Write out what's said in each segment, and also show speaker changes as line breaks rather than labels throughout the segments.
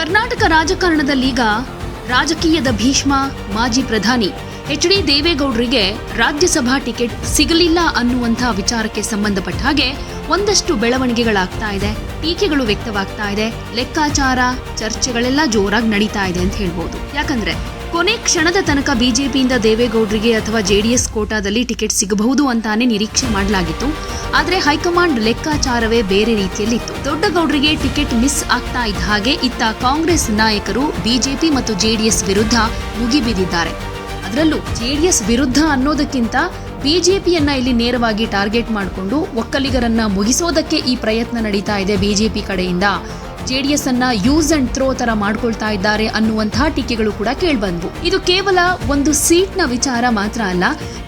ಕರ್ನಾಟಕ ರಾಜಕಾರಣದಲ್ಲೀಗ ರಾಜಕೀಯದ ಭೀಷ್ಮ ಮಾಜಿ ಪ್ರಧಾನಿ ಎಚ್.ಡಿ. ದೇವೇಗೌಡರಿಗೆ ರಾಜ್ಯಸಭಾ ಟಿಕೆಟ್ ಸಿಗಲಿಲ್ಲ ಅನ್ನುವಂಥ ವಿಚಾರಕ್ಕೆ ಸಂಬಂಧಪಟ್ಟ ಹಾಗೆ ಒಂದಷ್ಟು ಬೆಳವಣಿಗೆಗಳಾಗ್ತಾ ಇದೆ, ಟೀಕೆಗಳು ವ್ಯಕ್ತವಾಗ್ತಾ ಇದೆ, ಲೆಕ್ಕಾಚಾರ ಚರ್ಚೆಗಳೆಲ್ಲ ಜೋರಾಗಿ ನಡೀತಾ ಇದೆ ಅಂತ ಹೇಳ್ಬೋದು. ಯಾಕಂದ್ರೆ ಕೊನೆ ಕ್ಷಣದ ತನಕ ಬಿಜೆಪಿಯಿಂದ ದೇವೇಗೌಡರಿಗೆ ಅಥವಾ ಜೆಡಿಎಸ್ ಕೋಟಾದಲ್ಲಿ ಟಿಕೆಟ್ ಸಿಗಬಹುದು ಅಂತಾನೆ ನಿರೀಕ್ಷೆ ಮಾಡಲಾಗಿತ್ತು. ಆದ್ರೆ ಹೈಕಮಾಂಡ್ ಲೆಕ್ಕಾಚಾರವೇ ಬೇರೆ ರೀತಿಯಲ್ಲಿತ್ತು. ದೊಡ್ಡಗೌಡರಿಗೆ ಟಿಕೆಟ್ ಮಿಸ್ ಆಗ್ತಾ ಇದ್ದ ಹಾಗೆ ಇತ್ತ ಕಾಂಗ್ರೆಸ್ ನಾಯಕರು ಬಿಜೆಪಿ ಮತ್ತು ಜೆಡಿಎಸ್ ವಿರುದ್ಧ ಮುಗಿಬಿದ್ದಿದ್ದಾರೆ. ಅದರಲ್ಲೂ ಜೆಡಿಎಸ್ ವಿರುದ್ಧ ಅನ್ನೋದಕ್ಕಿಂತ ಬಿಜೆಪಿಯನ್ನ ಇಲ್ಲಿ ನೇರವಾಗಿ ಟಾರ್ಗೆಟ್ ಮಾಡಿಕೊಂಡು ಒಕ್ಕಲಿಗರನ್ನ ಮುಗಿಸೋದಕ್ಕೆ ಈ ಪ್ರಯತ್ನ ನಡೀತಾ ಇದೆ ಬಿಜೆಪಿ ಕಡೆಯಿಂದ. ಜೆಡಿಎಸ್ ಅನ್ನ ಯೂಸ್ ಅಂಡ್ ಥ್ರೋ ತರ ಮಾಡ್ಕೊಳ್ತಾ ಇದ್ದಾರೆ ಅನ್ನುವಂತಹ ಟೀಕೆಗಳು ಕೂಡ ಕೇಳ್ಬಂದ್ವು. ಇದು ಕೇವಲ ಒಂದು ಸೀಟ್ನ ವಿಚಾರ ಮಾತ್ರ ಅಲ್ಲ,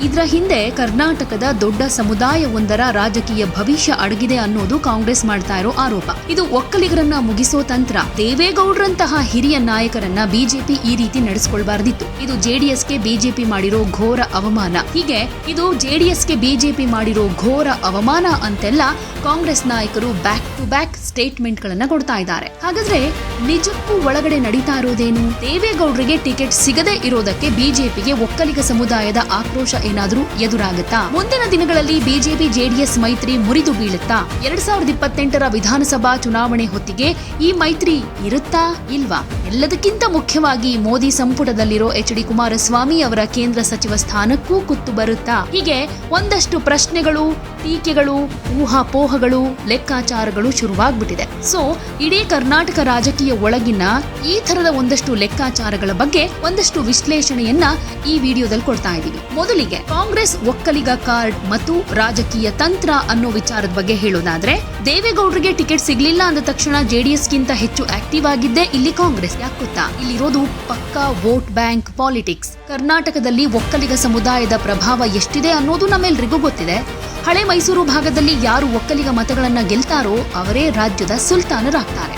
ಇದರ ಹಿಂದೆ ಕರ್ನಾಟಕದ ದೊಡ್ಡ ಸಮುದಾಯವೊಂದರ ರಾಜಕೀಯ ಭವಿಷ್ಯ ಅಡಗಿದೆ ಅನ್ನೋದು ಕಾಂಗ್ರೆಸ್ ಮಾಡ್ತಾ ಇರೋ ಆರೋಪ. ಇದು ಒಕ್ಕಲಿಗರನ್ನ ಮುಗಿಸೋ ತಂತ್ರ. ದೇವೇಗೌಡರಂತಹ ಹಿರಿಯ ನಾಯಕರನ್ನ ಬಿಜೆಪಿ ಈ ರೀತಿ ನಡೆಸ್ಕೊಳ್ಬಾರ್ದಿತ್ತು. ಇದು ಜೆಡಿಎಸ್ಗೆ ಬಿಜೆಪಿ ಮಾಡಿರೋ ಘೋರ ಅವಮಾನ. ಹೀಗೆ ಇದು ಜೆಡಿಎಸ್ಗೆ ಬಿಜೆಪಿ ಮಾಡಿರೋ ಘೋರ ಅವಮಾನ ಅಂತೆಲ್ಲ ಕಾಂಗ್ರೆಸ್ ನಾಯಕರು ಬ್ಯಾಕ್ ಟು ಬ್ಯಾಕ್ ಸ್ಟೇಟ್ಮೆಂಟ್ ಗಳನ್ನ ಕೊಡ್ತಾ ಇದ್ದಾರೆ. ಹಾಗಾದ್ರೆ ನಿಜಕ್ಕೂ ಒಳಗಡೆ ನಡೀತಾ ಇರೋದೇನು? ದೇವೇಗೌಡರಿಗೆ ಟಿಕೆಟ್ ಸಿಗದೆ ಇರೋದಕ್ಕೆ ಬಿಜೆಪಿಗೆ ಒಕ್ಕಲಿಗ ಸಮುದಾಯದ ಆಕ್ರೋಶ ಏನಾದ್ರೂ ಎದುರಾಗುತ್ತಾ? ಮುಂದಿನ ದಿನಗಳಲ್ಲಿ ಬಿಜೆಪಿ ಜೆಡಿಎಸ್ ಮೈತ್ರಿ ಮುರಿದು ಬೀಳುತ್ತಾ? 2028ರ ವಿಧಾನಸಭಾ ಚುನಾವಣೆ ಹೊತ್ತಿಗೆ ಈ ಮೈತ್ರಿ ಇರುತ್ತಾ ಇಲ್ವಾ? ಎಲ್ಲದಕ್ಕಿಂತ ಮುಖ್ಯವಾಗಿ ಮೋದಿ ಸಂಪುಟದಲ್ಲಿರೋ ಎಚ್.ಡಿ. ಕುಮಾರಸ್ವಾಮಿ ಅವರ ಕೇಂದ್ರ ಸಚಿವ ಸ್ಥಾನಕ್ಕೂ ಕುತ್ತು ಬರುತ್ತಾ? ಹೀಗೆ ಒಂದಷ್ಟು ಪ್ರಶ್ನೆಗಳು, ಟೀಕೆಗಳು, ಊಹಾಪೋಹಗಳು, ಲೆಕ್ಕಾಚಾರಗಳು ಶುರುವಾಗ್ಬಿಟ್ಟಿದೆ. ಸೊ ಇಡೀ ಕರ್ನಾಟಕ ರಾಜಕೀಯ ಒಳಗಿನ ಈ ತರದ ಒಂದಷ್ಟು ಲೆಕ್ಕಾಚಾರಗಳ ಬಗ್ಗೆ ಒಂದಷ್ಟು ವಿಶ್ಲೇಷಣೆಯನ್ನ ಈ ವಿಡಿಯೋದಲ್ಲಿ ಕೊಡ್ತಾ ಇದ್ದೀವಿ. ಮೊದಲಿಗೆ ಕಾಂಗ್ರೆಸ್ ಒಕ್ಕಲಿಗ ಕಾರ್ಡ್ ಮತ್ತು ರಾಜಕೀಯ ತಂತ್ರ ಅನ್ನೋ ವಿಚಾರದ ಬಗ್ಗೆ ಹೇಳೋದಾದ್ರೆ, ದೇವೇಗೌಡರಿಗೆ ಟಿಕೆಟ್ ಸಿಗ್ಲಿಲ್ಲ ಅಂದ ತಕ್ಷಣ ಜೆಡಿಎಸ್ ಗಿಂತ ಹೆಚ್ಚು ಆಕ್ಟಿವ್ ಆಗಿದ್ದೇ ಇಲ್ಲಿ ಕಾಂಗ್ರೆಸ್. ಯಾಕೆ ಗೊತ್ತಾ? ಇಲ್ಲಿರೋದು ಪಕ್ಕಾ ವೋಟ್ ಬ್ಯಾಂಕ್ ಪಾಲಿಟಿಕ್ಸ್. ಕರ್ನಾಟಕದಲ್ಲಿ ಒಕ್ಕಲಿಗ ಸಮುದಾಯದ ಪ್ರಭಾವ ಎಷ್ಟಿದೆ ಅನ್ನೋದು ನಮ್ಮೆಲ್ರಿಗೂ ಗೊತ್ತಿದೆ. ಹಳೆ ಮೈಸೂರು ಭಾಗದಲ್ಲಿ ಯಾರು ಒಕ್ಕಲಿಗ ಮತಗಳನ್ನ ಗೆಲ್ತಾರೋ ಅವರೇ ರಾಜ್ಯದ ಸುಲ್ತಾನರಾಗ್ತಾರೆ.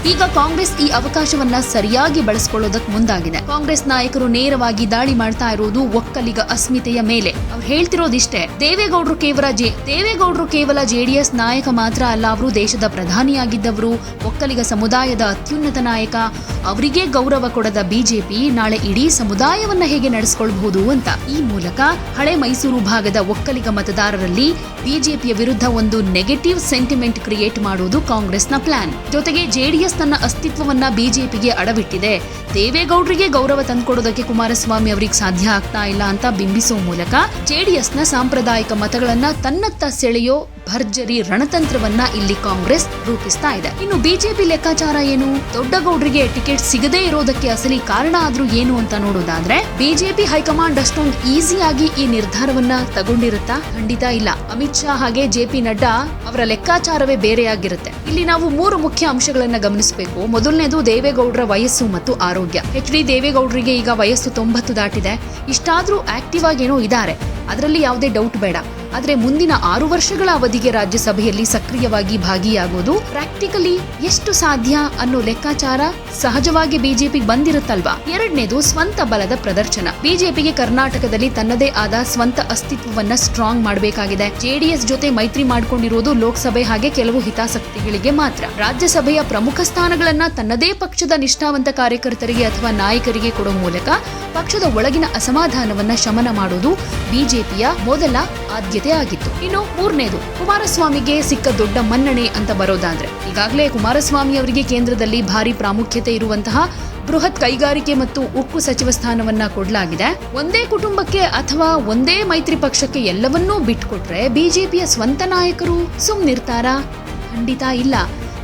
ಈಗ ಕಾಂಗ್ರೆಸ್ ಈ ಅವಕಾಶವನ್ನ ಸರಿಯಾಗಿ ಬಳಸಿಕೊಳ್ಳೋದಕ್ಕೆ ಮುಂದಾಗಿದೆ. ಕಾಂಗ್ರೆಸ್ ನಾಯಕರು ನೇರವಾಗಿ ದಾಳಿ ಮಾಡ್ತಾ ಇರೋದು ಒಕ್ಕಲಿಗ ಅಸ್ಮಿತೆಯ ಮೇಲೆ. ಅವ್ರು ಹೇಳ್ತಿರೋದಿಷ್ಟೇ, ದೇವೇಗೌಡರು ಕೇವಲ ಜೆಡಿಎಸ್ ನಾಯಕ ಮಾತ್ರ ಅಲ್ಲ, ಅವರು ದೇಶದ ಪ್ರಧಾನಿಯಾಗಿದ್ದವರು, ಒಕ್ಕಲಿಗ ಸಮುದಾಯದ ಅತ್ಯುನ್ನತ ನಾಯಕ. ಅವರಿಗೆ ಗೌರವ ಕೊಡದ ಬಿಜೆಪಿ ನಾಳೆ ಇಡೀ ಸಮುದಾಯವನ್ನ ಹೇಗೆ ನಡೆಸಿಕೊಳ್ಳಬಹುದು ಅಂತ ಈ ಮೂಲಕ ಹಳೆ ಮೈಸೂರು ಭಾಗದ ಒಕ್ಕಲಿಗ ಮತದಾರರಲ್ಲಿ ಬಿಜೆಪಿಯ ವಿರುದ್ಧ ಒಂದು ನೆಗೆಟಿವ್ ಸೆಂಟಿಮೆಂಟ್ ಕ್ರಿಯೇಟ್ ಮಾಡೋದು ಕಾಂಗ್ರೆಸ್ನ ಪ್ಲಾನ್. ಜೊತೆಗೆ ಜೆಡಿಎಸ್ ತನ್ನ ಅಸ್ತಿತ್ವವನ್ನ ಬಿಜೆಪಿಗೆ ಅಡವಿಟ್ಟಿದೆ. ದೇವೇಗೌಡರಿಗೆ ಗೌರವ ತಂದುಕೊಡೋದಕ್ಕೆ ಕುಮಾರಸ್ವಾಮಿ ಅವರಿಗೆ ಸಾಧ್ಯ ಆಗ್ತಾ ಇಲ್ಲ ಅಂತ ಬಿಂಬಿಸೋ ಮೂಲಕ ಜೆಡಿಎಸ್ನ ಸಾಂಪ್ರದಾಯಿಕ ಮತಗಳನ್ನ ತನ್ನತ್ತ ಸೆಳೆಯೋ ಭರ್ಜರಿ ರಣತಂತ್ರವನ್ನ ಇಲ್ಲಿ ಕಾಂಗ್ರೆಸ್ ರೂಪಿಸ್ತಾ ಇದೆ. ಇನ್ನು ಬಿಜೆಪಿ ಲೆಕ್ಕಾಚಾರ ಏನು? ದೊಡ್ಡಗೌಡರಿಗೆ ಟಿಕೆಟ್ ಸಿಗದೇ ಇರೋದಕ್ಕೆ ಅಸಲಿ ಕಾರಣ ಆದ್ರೂ ಏನು ಅಂತ ನೋಡೋದಾದ್ರೆ, ಬಿಜೆಪಿ ಹೈಕಮಾಂಡ್ ಅಷ್ಟೊಂದು ಈಸಿಯಾಗಿ ಈ ನಿರ್ಧಾರವನ್ನ ತಗೊಂಡಿರುತ್ತಾ? ಖಂಡಿತ ಇಲ್ಲ. ಅಮಿತ್ ಶಾ ಹಾಗೆ ಜೆ.ಪಿ. ನಡ್ಡಾ ಅವರ ಲೆಕ್ಕಾಚಾರವೇ ಬೇರೆಯಾಗಿರುತ್ತೆ. ಇಲ್ಲಿ ನಾವು 3 ಮುಖ್ಯ ಅಂಶಗಳನ್ನ ಗಮನಿಸಬೇಕು. ಮೊದಲನೇದು ದೇವೇಗೌಡರ ವಯಸ್ಸು ಮತ್ತು ಆರೋಗ್ಯ. ಎಚ್.ಡಿ. ದೇವೇಗೌಡರಿಗೆ ಈಗ ವಯಸ್ಸು 90 ದಾಟಿದೆ. ಇಷ್ಟಾದ್ರೂ ಆಕ್ಟಿವ್ ಆಗೇನೋ ಇದ್ದಾರೆ, ಅದರಲ್ಲಿ ಯಾವುದೇ ಡೌಟ್ ಬೇಡ. ಆದ್ರೆ ಮುಂದಿನ 6 ವರ್ಷಗಳ ಅವಧಿಗೆ ರಾಜ್ಯಸಭೆಯಲ್ಲಿ ಸಕ್ರಿಯವಾಗಿ ಭಾಗಿಯಾಗೋದು ಪ್ರಾಕ್ಟಿಕಲಿ ಎಷ್ಟು ಸಾಧ್ಯ ಅನ್ನೋ ಲೆಕ್ಕಾಚಾರ ಸಹಜವಾಗಿ ಬಿಜೆಪಿಗೆ ಬಂದಿರುತ್ತಲ್ವಾ? ಎರಡನೇದು ಸ್ವಂತ ಬಲದ ಪ್ರದರ್ಶನ. ಬಿಜೆಪಿಗೆ ಕರ್ನಾಟಕದಲ್ಲಿ ತನ್ನದೇ ಆದ ಸ್ವಂತ ಅಸ್ತಿತ್ವವನ್ನ ಸ್ಟ್ರಾಂಗ್ ಮಾಡಬೇಕಾಗಿದೆ. ಜೆಡಿಎಸ್ ಜೊತೆ ಮೈತ್ರಿ ಮಾಡಿಕೊಂಡಿರೋದು ಲೋಕಸಭೆ ಹಾಗೆ ಕೆಲವು ಹಿತಾಸಕ್ತಿಗಳಿಗೆ ಮಾತ್ರ. ರಾಜ್ಯಸಭೆಯ ಪ್ರಮುಖ ಸ್ಥಾನಗಳನ್ನ ತನ್ನದೇ ಪಕ್ಷದ ನಿಷ್ಠಾವಂತ ಕಾರ್ಯಕರ್ತರಿಗೆ ಅಥವಾ ನಾಯಕರಿಗೆ ಕೊಡೋ ಮೂಲಕ ಪಕ್ಷದ ಒಳಗಿನ ಅಸಮಾಧಾನವನ್ನ ಶಮನ ಮಾಡೋದು ಬಿಜೆಪಿಯ ಮೊದಲ ಆದ್ಯತೆ ಆಗಿತ್ತು. ಇನ್ನು ಮೂರನೇದು ಕುಮಾರಸ್ವಾಮಿಗೆ ಸಿಕ್ಕ ದೊಡ್ಡ ಮನ್ನಣೆ ಅಂತ ಬರೋದಾದ್ರೆ, ಈಗಾಗಲೇ ಕುಮಾರಸ್ವಾಮಿ ಅವರಿಗೆ ಕೇಂದ್ರದಲ್ಲಿ ಭಾರಿ ಪ್ರಾಮುಖ್ಯತೆ ಇರುವಂತಹ ಬೃಹತ್ ಕೈಗಾರಿಕೆ ಮತ್ತು ಉಕ್ಕು ಸಚಿವ ಸ್ಥಾನವನ್ನ ಕೊಡಲಾಗಿದೆ. ಒಂದೇ ಕುಟುಂಬಕ್ಕೆ ಅಥವಾ ಒಂದೇ ಮೈತ್ರಿ ಪಕ್ಷಕ್ಕೆ ಎಲ್ಲವನ್ನೂ ಬಿಟ್ಕೊಟ್ರೆ ಬಿಜೆಪಿಯ ಸ್ವಂತ ನಾಯಕರು ಸುಮ್ನಿರ್ತಾರಾ? ಖಂಡಿತ ಇಲ್ಲ.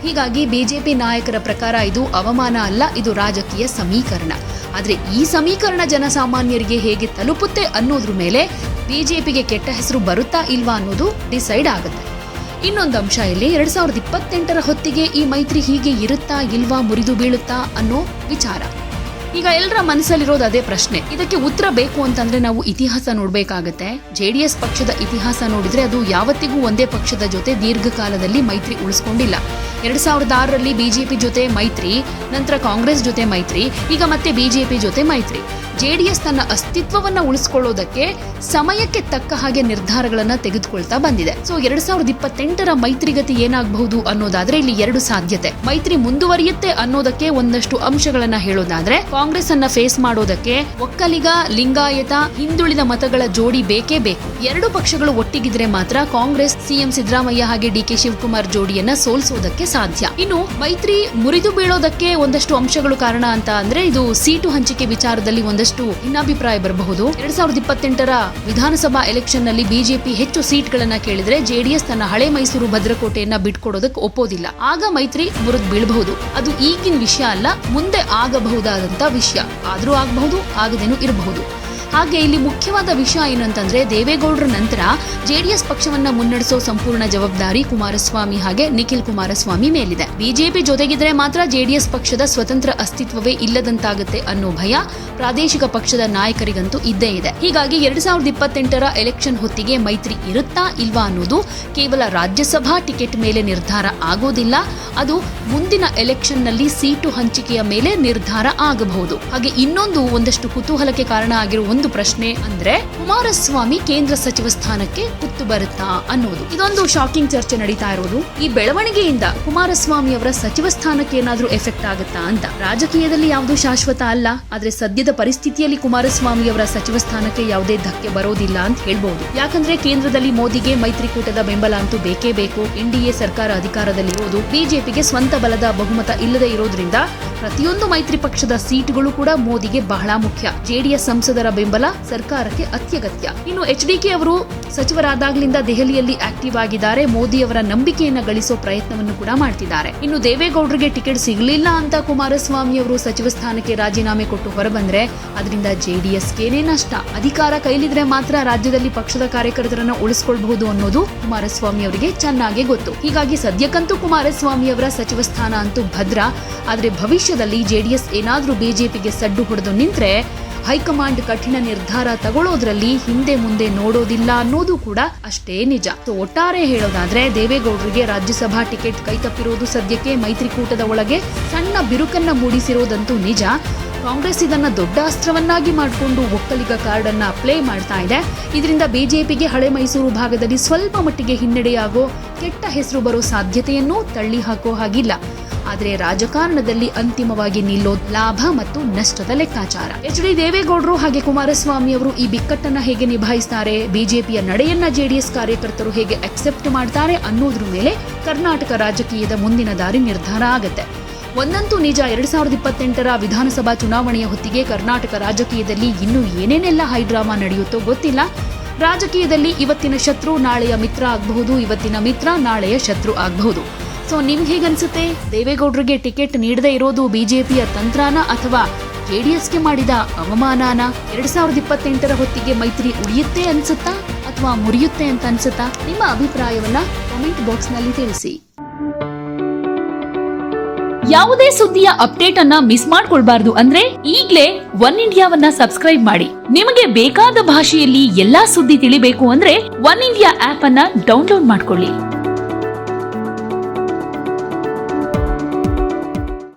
ಹೀಗಾಗಿ ಬಿಜೆಪಿ ನಾಯಕರ ಪ್ರಕಾರ ಇದು ಅವಮಾನ ಅಲ್ಲ, ಇದು ರಾಜಕೀಯ ಸಮೀಕರಣ. ಆದ್ರೆ ಈ ಸಮೀಕರಣ ಜನಸಾಮಾನ್ಯರಿಗೆ ಹೇಗೆ ತಲುಪುತ್ತೆ ಅನ್ನೋದ್ರ ಮೇಲೆ ಬಿಜೆಪಿಗೆ ಕೆಟ್ಟ ಹೆಸರು ಬರುತ್ತಾ ಇಲ್ವಾ ಅನ್ನೋದು ಡಿಸೈಡ್ ಆಗುತ್ತೆ. ಇನ್ನೊಂದು ಅಂಶ ಇಲ್ಲಿ 2028ರ ಹೊತ್ತಿಗೆ ಈ ಮೈತ್ರಿ ಹೀಗೆ ಇರುತ್ತಾ ಇಲ್ವಾ, ಮುರಿದು ಬೀಳುತ್ತಾ ಅನ್ನೋ ವಿಚಾರ. ಈಗ ಎಲ್ಲರ ಮನಸ್ಸಲ್ಲಿರೋದು ಅದೇ ಪ್ರಶ್ನೆ. ಇದಕ್ಕೆ ಉತ್ತರ ಬೇಕು ಅಂತಂದ್ರೆ ನಾವು ಇತಿಹಾಸ ನೋಡ್ಬೇಕಾಗತ್ತೆ. ಜೆಡಿಎಸ್ ಪಕ್ಷದ ಇತಿಹಾಸ ನೋಡಿದ್ರೆ ಅದು ಯಾವತ್ತಿಗೂ ಒಂದೇ ಪಕ್ಷದ ಜೊತೆ ದೀರ್ಘಕಾಲದಲ್ಲಿ ಮೈತ್ರಿ ಉಳಿಸ್ಕೊಂಡಿಲ್ಲ. 2006ರಲ್ಲಿ ಬಿಜೆಪಿ ಜೊತೆ ಮೈತ್ರಿ, ನಂತರ ಕಾಂಗ್ರೆಸ್ ಜೊತೆ ಮೈತ್ರಿ, ಈಗ ಮತ್ತೆ ಬಿಜೆಪಿ ಜೊತೆ ಮೈತ್ರಿ. ಜೆಡಿಎಸ್ ತನ್ನ ಅಸ್ತಿತ್ವವನ್ನ ಉಳಿಸ್ಕೊಳ್ಳೋದಕ್ಕೆ ಸಮಯಕ್ಕೆ ತಕ್ಕ ಹಾಗೆ ನಿರ್ಧಾರಗಳನ್ನ ತೆಗೆದುಕೊಳ್ತಾ ಬಂದಿದೆ. ಸೊ 2028ರ ಮೈತ್ರಿಗತಿ ಏನಾಗಬಹುದು ಅನ್ನೋದಾದ್ರೆ ಇಲ್ಲಿ 2 ಸಾಧ್ಯತೆ. ಮೈತ್ರಿ ಮುಂದುವರಿಯುತ್ತೆ ಅನ್ನೋದಕ್ಕೆ ಒಂದಷ್ಟು ಅಂಶಗಳನ್ನ ಹೇಳೋದಾದ್ರೆ, ಕಾಂಗ್ರೆಸ್ ಅನ್ನ ಫೇಸ್ ಮಾಡೋದಕ್ಕೆ ಒಕ್ಕಲಿಗ, ಲಿಂಗಾಯತ, ಹಿಂದುಳಿದ ಮತಗಳ ಜೋಡಿ ಬೇಕೇ ಬೇಕು. 2 ಪಕ್ಷಗಳು ಒಟ್ಟಿಗಿದ್ರೆ ಮಾತ್ರ ಕಾಂಗ್ರೆಸ್ ಸಿಎಂ ಸಿದ್ದರಾಮಯ್ಯ ಹಾಗೆ ಡಿಕೆ ಶಿವಕುಮಾರ್ ಜೋಡಿಯನ್ನ ಸೋಲಿಸೋದಕ್ಕೆ ಸಾಧ್ಯ. ಇನ್ನು ಮೈತ್ರಿ ಮುರಿದು ಬೀಳೋದಕ್ಕೆ ಒಂದಷ್ಟು ಅಂಶಗಳು ಕಾರಣ ಅಂತ ಅಂದ್ರೆ ಇದು ಸೀಟು ಹಂಚಿಕೆ ವಿಚಾರದಲ್ಲಿ ಒಂದಷ್ಟು ಭಿನ್ನಾಭಿಪ್ರಾಯ ಬರಬಹುದು. 2028ರ ವಿಧಾನಸಭಾ ಎಲೆಕ್ಷನ್ ನಲ್ಲಿ ಬಿಜೆಪಿ ಹೆಚ್ಚು ಸೀಟ್ಗಳನ್ನ ಕೇಳಿದ್ರೆ ಜೆಡಿಎಸ್ ತನ್ನ ಹಳೆ ಮೈಸೂರು ಭದ್ರಕೋಟೆಯನ್ನ ಬಿಟ್ಕೊಡೋದಕ್ಕೆ ಒಪ್ಪೋದಿಲ್ಲ. ಆಗ ಮೈತ್ರಿ ಮುರಿದು ಬೀಳಬಹುದು. ಅದು ಈಗಿನ ವಿಷಯ ಅಲ್ಲ, ಮುಂದೆ ಆಗಬಹುದಾದಂತ ವಿಷಯ. ಆದ್ರೂ ಆಗಬಹುದು, ಆಗದೇನೂ ಇರಬಹುದು. ಹಾಗೆ ಇಲ್ಲಿ ಮುಖ್ಯವಾದ ವಿಷಯ ಏನಂತಂದ್ರೆ, ದೇವೇಗೌಡರ ನಂತರ ಜೆಡಿಎಸ್ ಪಕ್ಷವನ್ನ ಮುನ್ನಡೆಸೋ ಸಂಪೂರ್ಣ ಜವಾಬ್ದಾರಿ ಕುಮಾರಸ್ವಾಮಿ ಹಾಗೆ ನಿಖಿಲ್ ಕುಮಾರಸ್ವಾಮಿ ಮೇಲಿದೆ. ಬಿಜೆಪಿ ಜೊತೆಗಿದ್ರೆ ಮಾತ್ರ ಜೆಡಿಎಸ್ ಪಕ್ಷದ ಸ್ವತಂತ್ರ ಅಸ್ತಿತ್ವವೇ ಇಲ್ಲದಂತಾಗುತ್ತೆ ಅನ್ನೋ ಭಯ ಪ್ರಾದೇಶಿಕ ಪಕ್ಷದ ನಾಯಕರಿಗಂತೂ ಇದ್ದೇ ಇದೆ. ಹೀಗಾಗಿ 2028ರ ಎಲೆಕ್ಷನ್ ಹೊತ್ತಿಗೆ ಮೈತ್ರಿ ಇರುತ್ತಾ ಇಲ್ವಾ ಅನ್ನೋದು ಕೇವಲ ರಾಜ್ಯಸಭಾ ಟಿಕೆಟ್ ಮೇಲೆ ನಿರ್ಧಾರ ಆಗೋದಿಲ್ಲ. ಅದು ಮುಂದಿನ ಎಲೆಕ್ಷನ್ ನಲ್ಲಿ ಸೀಟು ಹಂಚಿಕೆಯ ಮೇಲೆ ನಿರ್ಧಾರ ಆಗಬಹುದು. ಹಾಗೆ ಇನ್ನೊಂದು ಒಂದಷ್ಟು ಕುತೂಹಲಕ್ಕೆ ಕಾರಣ ಆಗಿರುವ ಒಂದು ಪ್ರಶ್ನೆ ಅಂದ್ರೆ, ಕುಮಾರಸ್ವಾಮಿ ಕೇಂದ್ರ ಸಚಿವ ಸ್ಥಾನಕ್ಕೆ ಕುತ್ತು ಬರುತ್ತಾ ಅನ್ನೋದು. ಇದೊಂದು ಶಾಕಿಂಗ್ ಚರ್ಚೆ ನಡೀತಾ ಇರೋದು. ಈ ಬೆಳವಣಿಗೆಯಿಂದ ಕುಮಾರಸ್ವಾಮಿ ಅವರ ಸಚಿವ ಸ್ಥಾನಕ್ಕೆ ಏನಾದ್ರೂ ಎಫೆಕ್ಟ್ ಆಗುತ್ತಾ ಅಂತ. ರಾಜಕೀಯದಲ್ಲಿ ಯಾವುದು ಶಾಶ್ವತ ಅಲ್ಲ, ಆದ್ರೆ ಸದ್ಯದ ಪರಿಸ್ಥಿತಿಯಲ್ಲಿ ಕುಮಾರಸ್ವಾಮಿ ಅವರ ಸಚಿವ ಸ್ಥಾನಕ್ಕೆ ಯಾವುದೇ ಧಕ್ಕೆ ಬರೋದಿಲ್ಲ ಅಂತ ಹೇಳ್ಬಹುದು. ಯಾಕಂದ್ರೆ ಕೇಂದ್ರದಲ್ಲಿ ಮೋದಿಗೆ ಮೈತ್ರಿಕೂಟದ ಬೆಂಬಲ ಅಂತೂ ಬೇಕೇ ಬೇಕು. ಎನ್ಡಿಎ ಸರ್ಕಾರ ಅಧಿಕಾರದಲ್ಲಿರೋದು, ಬಿಜೆಪಿಗೆ ಸ್ವಂತ ಬಲದ ಬಹುಮತ ಇಲ್ಲದೆ ಇರೋದ್ರಿಂದ ಪ್ರತಿಯೊಂದು ಮೈತ್ರಿ ಪಕ್ಷದ ಸೀಟುಗಳು ಕೂಡ ಮೋದಿಗೆ ಬಹಳ ಮುಖ್ಯ. ಜೆಡಿಎಸ್ ಸಂಸದರ ಬೆಂಬಲ ಸರ್ಕಾರಕ್ಕೆ ಅತ್ಯಗತ್ಯ. ಇನ್ನು ಎಚ್ಡಿಕೆ ಅವರು ಸಚಿವರಾದಾಗ್ಲಿಂದ ದೆಹಲಿಯಲ್ಲಿ ಆಕ್ಟಿವ್ ಆಗಿದ್ದಾರೆ. ಮೋದಿ ಅವರ ನಂಬಿಕೆಯನ್ನ ಗಳಿಸೋ ಪ್ರಯತ್ನವನ್ನು ಕೂಡ ಮಾಡ್ತಿದ್ದಾರೆ. ಇನ್ನು ದೇವೇಗೌಡರಿಗೆ ಟಿಕೆಟ್ ಸಿಗಲಿಲ್ಲ ಅಂತ ಕುಮಾರಸ್ವಾಮಿ ಅವರು ಸಚಿವ ಸ್ಥಾನಕ್ಕೆ ರಾಜೀನಾಮೆ ಕೊಟ್ಟು ಹೊರಬಂದ್ರೆ ಅದರಿಂದ ಜೆಡಿಎಸ್ಗೇನೇ ನಷ್ಟ. ಅಧಿಕಾರ ಕೈಲಿದ್ರೆ ಮಾತ್ರ ರಾಜ್ಯದಲ್ಲಿ ಪಕ್ಷದ ಕಾರ್ಯಕರ್ತರನ್ನ ಉಳಿಸಿಕೊಳ್ಳಬಹುದು ಅನ್ನೋದು ಕುಮಾರಸ್ವಾಮಿ ಅವರಿಗೆ ಚೆನ್ನಾಗಿ ಗೊತ್ತು. ಹೀಗಾಗಿ ಸದ್ಯಕ್ಕಂತೂ ಕುಮಾರಸ್ವಾಮಿ ಅವರ ಸಚಿವ ಸ್ಥಾನ ಅಂತೂ ಭದ್ರ. ಆದ್ರೆ ಭವಿಷ್ಯದಲ್ಲಿ ಜೆಡಿಎಸ್ ಏನಾದ್ರೂ ಬಿಜೆಪಿಗೆ ಸಡ್ಡು ಹೊಡೆದು ನಿಂತ್ರೆ ಹೈಕಮಾಂಡ್ ಕಠಿಣ ನಿರ್ಧಾರ ತಗೊಳ್ಳೋದ್ರಲ್ಲಿ ಹಿಂದೆ ಮುಂದೆ ನೋಡೋದಿಲ್ಲ ಅನ್ನೋದು ಕೂಡ ಅಷ್ಟೇ ನಿಜ. ಒಟ್ಟಾರೆ ಹೇಳೋದಾದ್ರೆ, ದೇವೇಗೌಡರಿಗೆ ರಾಜ್ಯಸಭಾ ಟಿಕೆಟ್ ಕೈತಪ್ಪಿರೋದು ಸದ್ಯಕ್ಕೆ ಮೈತ್ರಿಕೂಟದ ಒಳಗೆ ಸಣ್ಣ ಬಿರುಕನ್ನ ಮೂಡಿಸಿರೋದಂತೂ ನಿಜ. ಕಾಂಗ್ರೆಸ್ ಇದನ್ನ ದೊಡ್ಡ ಅಸ್ತ್ರವನ್ನಾಗಿ ಮಾಡಿಕೊಂಡು ಒಕ್ಕಲಿಗ ಕಾರ್ಡ್ ಅನ್ನ ಪ್ಲೇ ಮಾಡ್ತಾ ಇದೆ. ಇದರಿಂದ ಬಿಜೆಪಿಗೆ ಹಳೆ ಮೈಸೂರು ಭಾಗದಲ್ಲಿ ಸ್ವಲ್ಪ ಮಟ್ಟಿಗೆ ಹಿನ್ನಡೆಯಾಗೋ, ಕೆಟ್ಟ ಹೆಸರು ಬರೋ ಸಾಧ್ಯತೆಯನ್ನು ತಳ್ಳಿ ಹಾಕೋ ಹಾಗಿಲ್ಲ. ಆದ್ರೆ ರಾಜಕಾರಣದಲ್ಲಿ ಅಂತಿಮವಾಗಿ ನಿಲ್ಲೋದು ಲಾಭ ಮತ್ತು ನಷ್ಟದ ಲೆಕ್ಕಾಚಾರ. ಎಚ್.ಡಿ. ದೇವೇಗೌಡರು ಹಾಗೆ ಕುಮಾರಸ್ವಾಮಿ ಅವರು ಈ ಬಿಕ್ಕಟ್ಟನ್ನ ಹೇಗೆ ನಿಭಾಯಿಸ್ತಾರೆ, ಬಿಜೆಪಿಯ ನಡೆಯನ್ನ ಜೆಡಿಎಸ್ ಕಾರ್ಯಕರ್ತರು ಹೇಗೆ ಅಕ್ಸೆಪ್ಟ್ ಮಾಡ್ತಾರೆ ಅನ್ನೋದ್ರ ಮೇಲೆ ಕರ್ನಾಟಕ ರಾಜಕೀಯದ ಮುಂದಿನ ದಾರಿ ನಿರ್ಧಾರ ಆಗತ್ತೆ. ಒಂದಂತೂ ನಿಜ, 2028ರ ವಿಧಾನಸಭಾ ಚುನಾವಣೆಯ ಹೊತ್ತಿಗೆ ಕರ್ನಾಟಕ ರಾಜಕೀಯದಲ್ಲಿ ಇನ್ನೂ ಏನೇನೆಲ್ಲ ಹೈಡ್ರಾಮಾ ನಡೆಯುತ್ತೋ ಗೊತ್ತಿಲ್ಲ. ರಾಜಕೀಯದಲ್ಲಿ ಇವತ್ತಿನ ಶತ್ರು ನಾಳೆಯ ಮಿತ್ರ ಆಗಬಹುದು, ಇವತ್ತಿನ ಮಿತ್ರ ನಾಳೆಯ ಶತ್ರು ಆಗಬಹುದು. ಸೊ ನಿಮ್ಗೆ ಹೇಗನ್ಸುತ್ತೆ? ದೇವೇಗೌಡರಿಗೆ ಟಿಕೆಟ್ ನೀಡದೇ ಇರೋದು ಬಿಜೆಪಿಯ ತಂತ್ರಾನ ಅಥವಾ ಜೆಡಿಎಸ್ಗೆ ಮಾಡಿದ ಅವಮಾನನ? 2028ರ ಹೊತ್ತಿಗೆ ಮೈತ್ರಿ ಉಳಿಯುತ್ತೆ ಅನ್ಸುತ್ತಾ ಅಥವಾ ಮುರಿಯುತ್ತೆ ಅಂತ ಅನ್ಸುತ್ತಾ? ನಿಮ್ಮ ಅಭಿಪ್ರಾಯವನ್ನ ಕಾಮೆಂಟ್ ಬಾಕ್ಸ್ ನಲ್ಲಿ ತಿಳಿಸಿ. ಯಾವುದೇ ಸುದ್ದಿಯ ಅಪ್ಡೇಟ್ ಅನ್ನ ಮಿಸ್ ಮಾಡ್ಕೊಳ್ಬಾರ್ದು ಅಂದ್ರೆ ಈಗ್ಲೇ ಒನ್ ಇಂಡಿಯಾವನ್ನ ಸಬ್ಸ್ಕ್ರೈಬ್ ಮಾಡಿ. ನಿಮಗೆ ಬೇಕಾದ ಭಾಷೆಯಲ್ಲಿ ಎಲ್ಲಾ ಸುದ್ದಿ ತಿಳಿಬೇಕು ಅಂದ್ರೆ ಒನ್ ಇಂಡಿಯಾ ಆಪ್ ಅನ್ನ ಡೌನ್ಲೋಡ್ ಮಾಡ್ಕೊಳ್ಳಿ.